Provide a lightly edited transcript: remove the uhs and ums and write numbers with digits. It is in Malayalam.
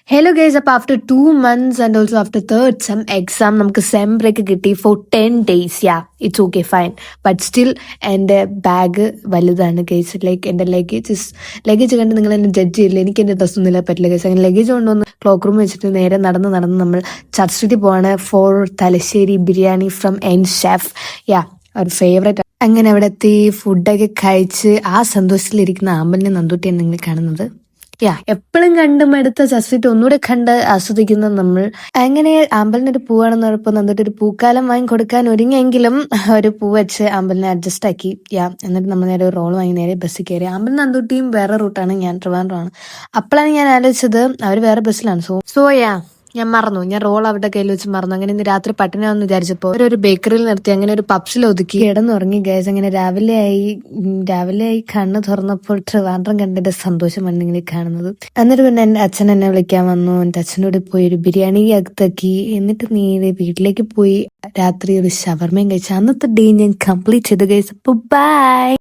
ഹലോ ഗൈസ്, അപ്പോൾ after 2 months and also after third sem exam നമുക്ക് സെം ബ്രേക്ക് കിട്ടി for 10 days. It's okay fine, but still എൻ്റെ ബാഗ് വലുതാണ് ഗൈസ്. ലൈക്ക് എൻ്റെ ലഗേജ് കണ്ട് നിങ്ങൾ എന്നെ ജഡ്ജ് ചെയ്യില്ല. എനിക്ക് എൻ്റെ ഡ്രസ്സൊന്നുമില്ല പറ്റില്ല ഗൈസ്. അങ്ങനെ ലഗേജ് കൊണ്ടുവന്ന് ക്ലോക്ക് റൂം വെച്ചിട്ട് നേരെ നടന്ന് നമ്മൾ ചർച്ച് സ്ട്രീറ്റിൽ പോവാണ് for Thalassery biryani from N chef. ഒരു ഫേവറേറ്റ്. അങ്ങനെ അവിടെ എത്തി ഫുഡൊക്കെ കഴിച്ച് ആ സന്തോഷത്തിലിരിക്കുന്ന ആമ്പലിനെ നന്ദൂട്ടിയാണ് നിങ്ങൾ കാണുന്നത്. എപ്പോഴും കണ്ട് മടുത്ത ജസ്റ്റിട്ട് ഒന്നുകൂടെ കണ്ട് ആസ്വദിക്കുന്ന നമ്മൾ. അങ്ങനെ ആമ്പലിനൊരു പൂവാണെന്ന് പറഞ്ഞപ്പോൾ നന്നിട്ട് ഒരു പൂക്കാലം വാങ്ങി കൊടുക്കാൻ ഒരുങ്ങിയെങ്കിലും ഒരു പൂ വെച്ച് ആമ്പലിനെ അഡ്ജസ്റ്റ് ആക്കി. എന്നിട്ട് നമ്മൾ നേരെ ഒരു റോൾ വാങ്ങി നേരെ ബസ്സിൽ കയറി. ആമ്പലിന് നന്ദൂട്ടിയും വേറെ റൂട്ടാണ്, ഞാൻ ട്രിവാൻഡ്രമാണ്. അപ്പോഴാണ് ഞാൻ ആലോചിച്ചത് അവർ വേറെ ബസ്സിലാണ്. സോ ഞാൻ മറന്നു, ഞാൻ റോൾ അവരുടെ കയ്യിൽ വെച്ച് മറന്നു. അങ്ങനെ ഇന്ന് രാത്രി പട്ടിണിയാണെന്ന് വിചാരിച്ചപ്പോൾ ഒരു ബേക്കറിയിൽ നിർത്തി അങ്ങനെ ഒരു പപ്സിൽ ഒതുക്കി കിടന്നുറങ്ങി ഗൈസ്. അങ്ങനെ രാവിലെയായി കണ്ണ് തുറന്നപ്പോൾ ട്രിവാൻഡ്രം കണ്ടതിന്റെ സന്തോഷമാണ് നിങ്ങൾ കാണുന്നത്. എന്നിട്ട് പിന്നെ എൻ്റെ അച്ഛൻ എന്നെ വിളിക്കാൻ വന്നു. എൻ്റെ അച്ഛനോട് പോയി ഒരു ബിരിയാണി അകത്താക്കി. എന്നിട്ട് നേരെ വീട്ടിലേക്ക് പോയി രാത്രി ഒരു ഷവർമയും കഴിച്ചു. അന്നത്തെ ഡേ ഞാൻ കംപ്ലീറ്റ് ചെയ്തു ഗൈസ്. അപ്പോൾ ബൈ.